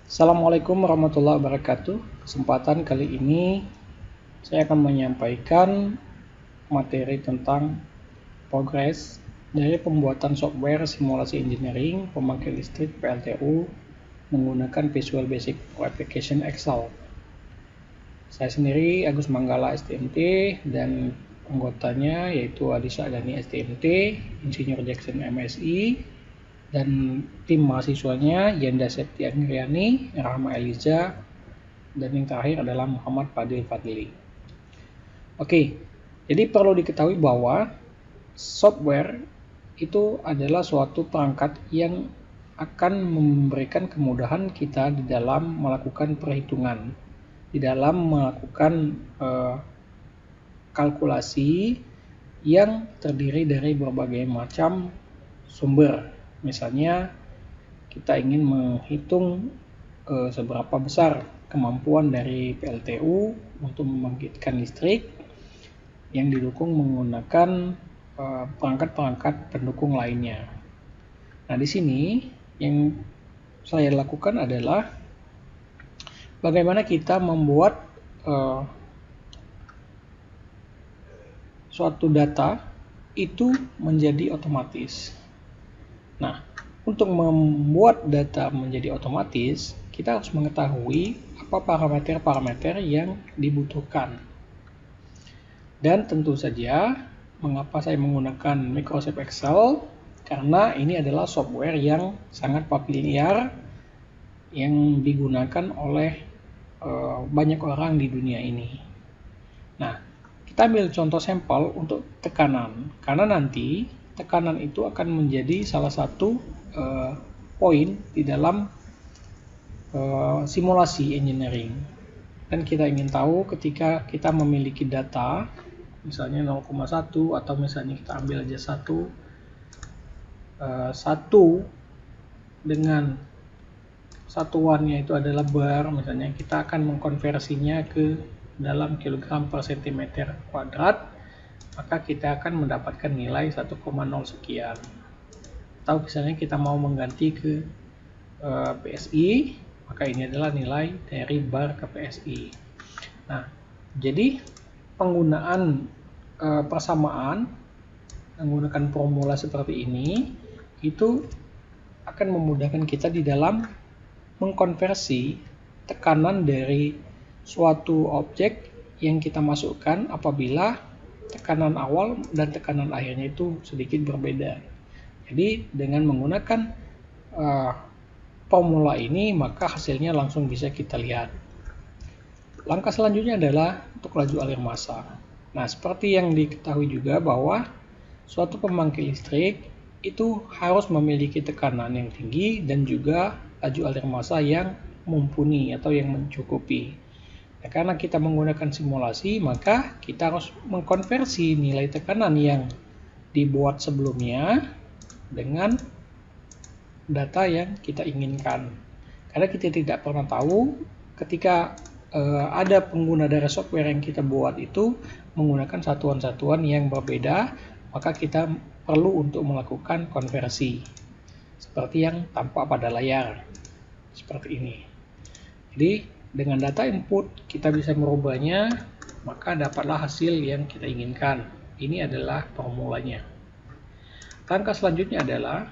Assalamualaikum warahmatullahi wabarakatuh. Kesempatan kali ini saya akan menyampaikan materi tentang progres dari pembuatan software simulasi engineering pembangkit listrik PLTU menggunakan Visual Basic for Application Excel. Saya sendiri Agus Manggala STMT dan anggotanya yaitu Adisa Adani STMT, Insinyur Jackson MSI, dan tim mahasiswanya Yanda Septianriani, Rahma Eliza, dan yang terakhir adalah Muhammad Fadil Fadli. Oke, jadi perlu diketahui bahwa software itu adalah suatu perangkat yang akan memberikan kemudahan kita di dalam melakukan perhitungan, di dalam melakukan kalkulasi yang terdiri dari berbagai macam sumber. Misalnya kita ingin menghitung seberapa besar kemampuan dari PLTU untuk membangkitkan listrik yang didukung menggunakan perangkat-perangkat pendukung lainnya. Nah, di sini yang saya lakukan adalah bagaimana kita membuat suatu data itu menjadi otomatis. Nah, untuk membuat data menjadi otomatis, kita harus mengetahui apa parameter-parameter yang dibutuhkan. Dan tentu saja, mengapa saya menggunakan Microsoft Excel? Karena ini adalah software yang sangat familiar yang digunakan oleh banyak orang di dunia ini. Nah, kita ambil contoh sampel untuk tekanan, karena nanti tekanan itu akan menjadi salah satu poin di dalam simulasi engineering. Dan kita ingin tahu ketika kita memiliki data, misalnya 0,1 atau misalnya kita ambil aja 1 dengan satuannya itu adalah bar, misalnya kita akan mengkonversinya ke dalam kilogram per sentimeter kuadrat, maka kita akan mendapatkan nilai 1,0 sekian. Atau misalnya kita mau mengganti ke PSI, maka ini adalah nilai dari bar ke PSI. Nah, jadi penggunaan persamaan menggunakan formula seperti ini itu akan memudahkan kita di dalam mengkonversi tekanan dari suatu objek yang kita masukkan apabila tekanan awal dan tekanan akhirnya itu sedikit berbeda. Jadi dengan menggunakan formula ini maka hasilnya langsung bisa kita lihat. Langkah selanjutnya adalah untuk laju alir massa. Nah, seperti yang diketahui juga bahwa suatu pembangkit listrik itu harus memiliki tekanan yang tinggi dan juga laju alir massa yang mumpuni atau yang mencukupi. Nah, karena kita menggunakan simulasi, maka kita harus mengkonversi nilai tekanan yang dibuat sebelumnya dengan data yang kita inginkan. Karena kita tidak pernah tahu ketika ada pengguna dari software yang kita buat itu menggunakan satuan-satuan yang berbeda, maka kita perlu untuk melakukan konversi seperti yang tampak pada layar seperti ini. Jadi dengan data input kita bisa merubahnya, maka dapatlah hasil yang kita inginkan. Ini adalah formulanya. Langkah selanjutnya adalah,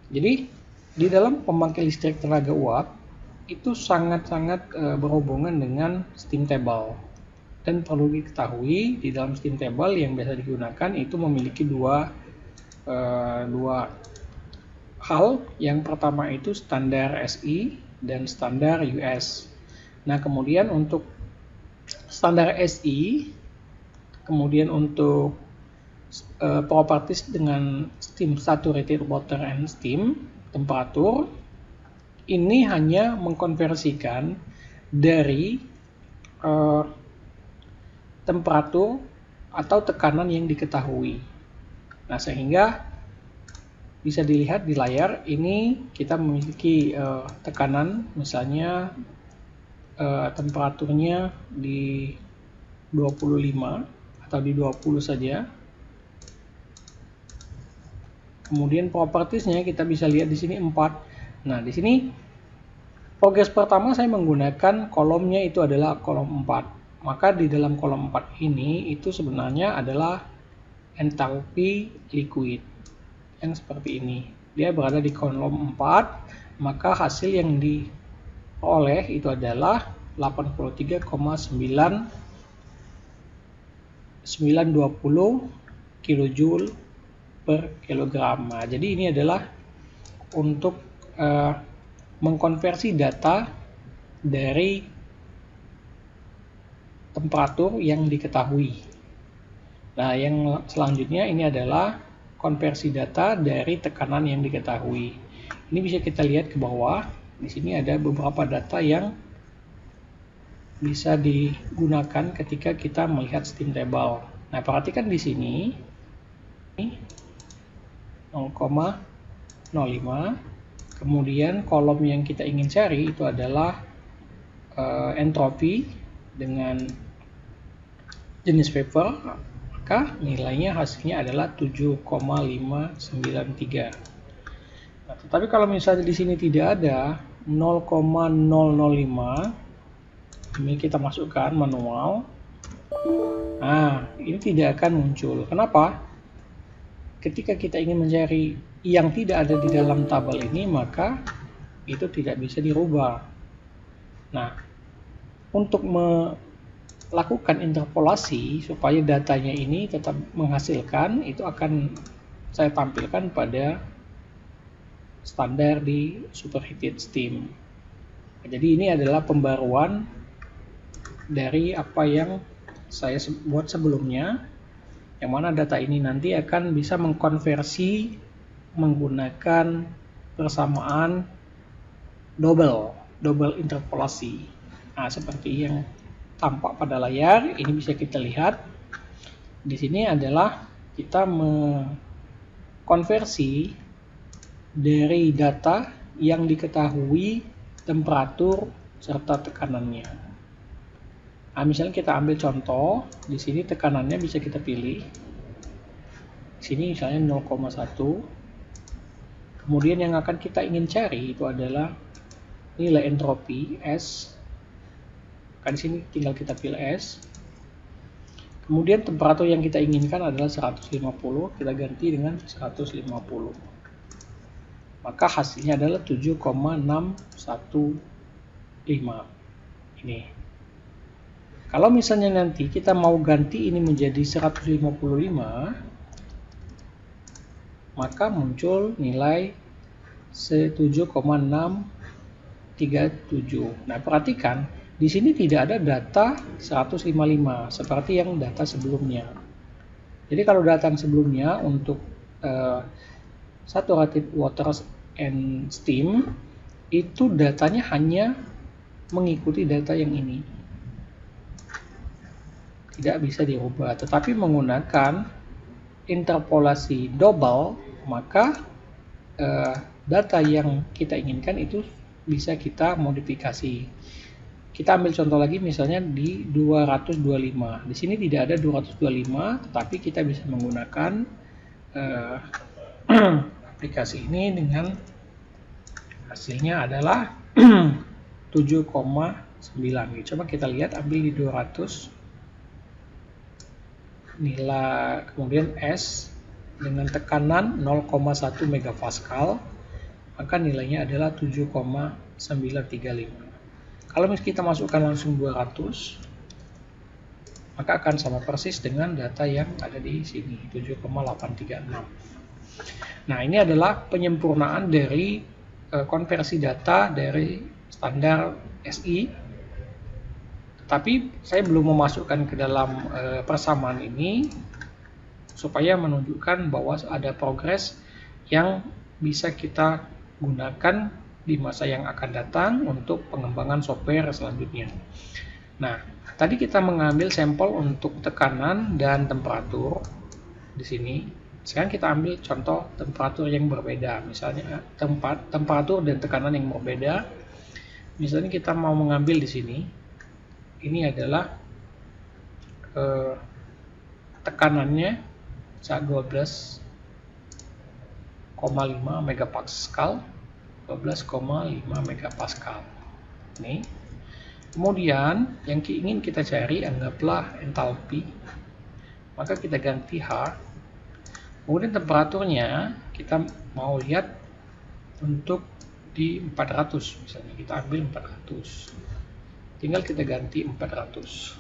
jadi di dalam pembangkit listrik tenaga uap itu sangat-sangat berhubungan dengan steam table. Dan perlu diketahui di dalam steam table yang biasa digunakan itu memiliki dua hal. Yang pertama itu standar SI dan standar US. Nah, kemudian untuk standar SI, kemudian untuk properties dengan steam saturated water and steam temperatur, ini hanya mengkonversikan dari temperatur atau tekanan yang diketahui. Nah, sehingga bisa dilihat di layar ini kita memiliki tekanan, misalnya temperaturnya di 25 atau di 20 saja. Kemudian propertiesnya kita bisa lihat di sini 4. Nah, di sini progres pertama saya menggunakan kolomnya itu adalah kolom 4. Maka di dalam kolom 4 ini itu sebenarnya adalah entalpi liquid yang seperti ini. Dia berada di kolom 4, maka hasil yang diperoleh itu adalah 83,920 kJ per kilogram. Nah, jadi ini adalah untuk mengkonversi data dari temperatur yang diketahui. Nah, yang selanjutnya ini adalah konversi data dari tekanan yang diketahui. Ini bisa kita lihat ke bawah. Di sini ada beberapa data yang bisa digunakan ketika kita melihat steam table. Nah, perhatikan di sini 0,05. Kemudian kolom yang kita ingin cari itu adalah entropi dengan jenis vapor, maka nilainya hasilnya adalah 7,593. Nah, tetapi kalau misalnya di sini tidak ada 0,005, ini kita masukkan manual. Nah, ini tidak akan muncul. Kenapa? Ketika kita ingin mencari yang tidak ada di dalam tabel ini, maka itu tidak bisa dirubah. Nah, untuk melakukan interpolasi supaya datanya ini tetap menghasilkan, itu akan saya tampilkan pada standar di superheated steam. Jadi ini adalah pembaruan dari apa yang saya buat sebelumnya, yang mana data ini nanti akan bisa mengkonversi menggunakan persamaan double interpolasi. Nah, seperti yang tampak pada layar, ini bisa kita lihat. Di sini adalah kita mengkonversi dari data yang diketahui temperatur serta tekanannya. Nah, misalnya kita ambil contoh, di sini tekanannya bisa kita pilih. Di sini misalnya 0,1. Kemudian yang akan kita ingin cari itu adalah nilai entropi S. Di sini tinggal kita pilih S. Kemudian temperatur yang kita inginkan adalah 150, kita ganti dengan 150. Maka hasilnya adalah 7,615. Ini. Kalau misalnya nanti kita mau ganti ini menjadi 155, maka muncul nilai 7,637. Nah, perhatikan di sini tidak ada data 155 seperti yang data sebelumnya. Jadi kalau data yang sebelumnya untuk saturated water and steam itu datanya hanya mengikuti data yang ini. Tidak bisa dirubah, tetapi menggunakan interpolasi double, maka data yang kita inginkan itu bisa kita modifikasi. Kita ambil contoh lagi misalnya di 225. Di sini tidak ada 225, tetapi kita bisa menggunakan aplikasi ini dengan hasilnya adalah 7,9. Coba kita lihat, ambil di 200. Nilai kemudian S dengan tekanan 0,1 megapascal, maka nilainya adalah 7,935. Kalau misalnya kita masukkan langsung 200, maka akan sama persis dengan data yang ada di sini, 7,836. Nah, ini adalah penyempurnaan dari konversi data dari standar SI. Tapi saya belum memasukkan ke dalam persamaan ini supaya menunjukkan bahwa ada progres yang bisa kita gunakan di masa yang akan datang untuk pengembangan software selanjutnya. Nah, tadi kita mengambil sampel untuk tekanan dan temperatur di sini. Sekarang kita ambil contoh temperatur yang berbeda, misalnya temperatur dan tekanan yang berbeda. Misalnya kita mau mengambil di sini. Ini adalah tekanannya saat 12,5 megapascal. 12,5 megapascal. Ini. Kemudian yang ingin kita cari anggaplah entalpi. Maka kita ganti H. Kemudian temperaturnya kita mau lihat untuk di 400 misalnya, kita ambil 400. Tinggal kita ganti 400.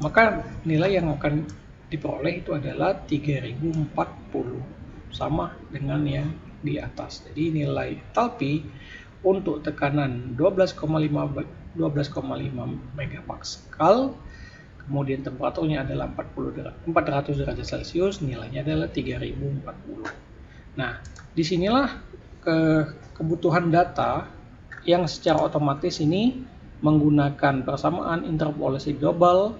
Maka nilai yang akan diperoleh itu adalah 3040, sama dengan yang di atas. Jadi nilai entalpi untuk tekanan 12,5 megapascal, kemudian temperaturnya adalah 400 derajat Celcius, nilainya adalah 3040. Nah, disinilah kebutuhan data yang secara otomatis ini menggunakan persamaan interpolasi global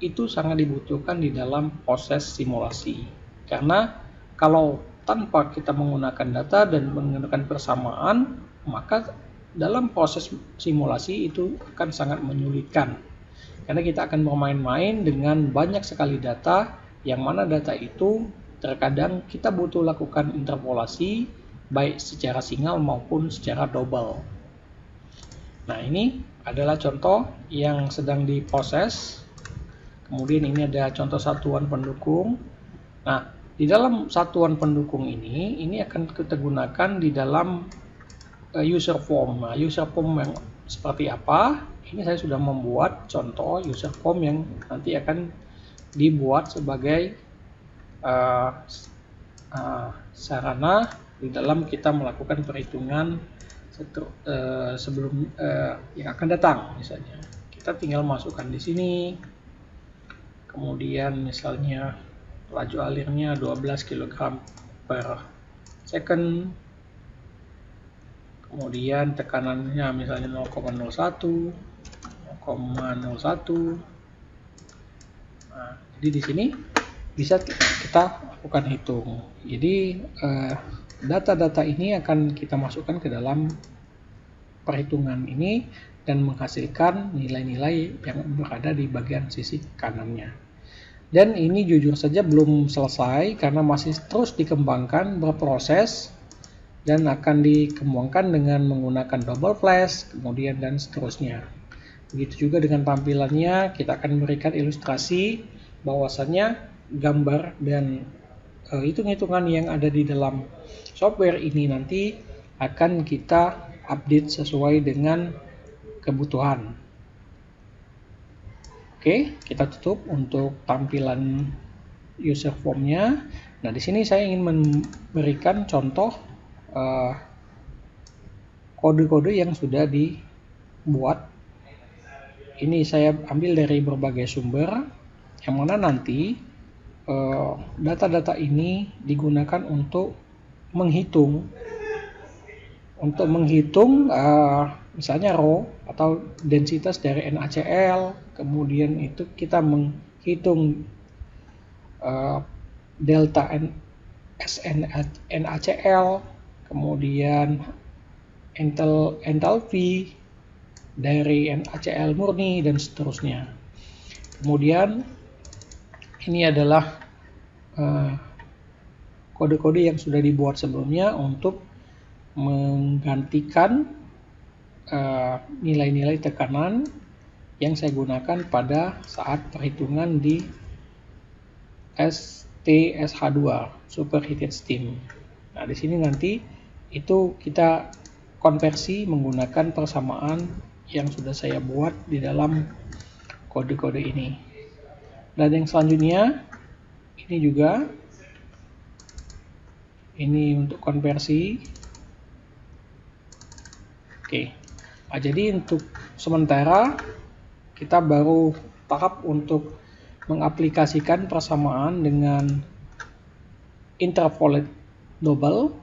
itu sangat dibutuhkan di dalam proses simulasi. Karena kalau tanpa kita menggunakan data dan menggunakan persamaan, maka dalam proses simulasi itu akan sangat menyulitkan. Karena kita akan bermain-main dengan banyak sekali data, yang mana data itu terkadang kita butuh lakukan interpolasi baik secara single maupun secara double. Nah, ini adalah contoh yang sedang diproses. Kemudian ini ada contoh satuan pendukung. Nah, di dalam satuan pendukung ini akan kita gunakan di dalam user form. Nah, user form yang seperti apa? Ini saya sudah membuat contoh user form yang nanti akan dibuat sebagai sarana di dalam kita melakukan perhitungan sebelum yang akan datang. Misalnya kita tinggal masukkan di sini, kemudian misalnya laju alirnya 12 kg per second, kemudian tekanannya misalnya 0,01. Nah, jadi di sini bisa kita lakukan hitung. Jadi data-data ini akan kita masukkan ke dalam perhitungan ini dan menghasilkan nilai-nilai yang berada di bagian sisi kanannya. Dan ini jujur saja belum selesai karena masih terus dikembangkan, berproses, dan akan dikembangkan dengan menggunakan double flash, kemudian dan seterusnya. Begitu juga dengan tampilannya, kita akan memberikan ilustrasi bahwasannya gambar dan hitung-hitungan yang ada di dalam software ini nanti akan kita update sesuai dengan kebutuhan. Oke, kita tutup untuk tampilan user formnya. Nah, di sini saya ingin memberikan contoh kode-kode yang sudah dibuat. Ini saya ambil dari berbagai sumber, yang mana nanti data-data ini digunakan untuk menghitung misalnya rho atau densitas dari NaCl, kemudian itu kita menghitung delta NaCl, kemudian entalpi dari NaCl murni dan seterusnya. Kemudian ini adalah kode-kode yang sudah dibuat sebelumnya untuk menggantikan nilai-nilai tekanan yang saya gunakan pada saat perhitungan di STSH2 superheated steam. Nah, di sini nanti itu kita konversi menggunakan persamaan yang sudah saya buat di dalam kode-kode ini. Dan yang selanjutnya ini juga ini untuk konversi. Oke. Nah, jadi untuk sementara kita baru tahap untuk mengaplikasikan persamaan dengan interpolate double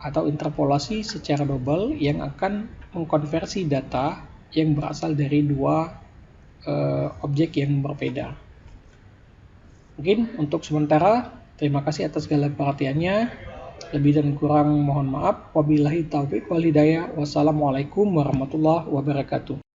atau interpolasi secara double yang akan mengkonversi data yang berasal dari dua objek yang berbeda. Mungkin untuk sementara, terima kasih atas segala perhatiannya. Lebih dan kurang mohon maaf. Wabillahi taufiq wal hidayah. Wassalamualaikum warahmatullahi wabarakatuh.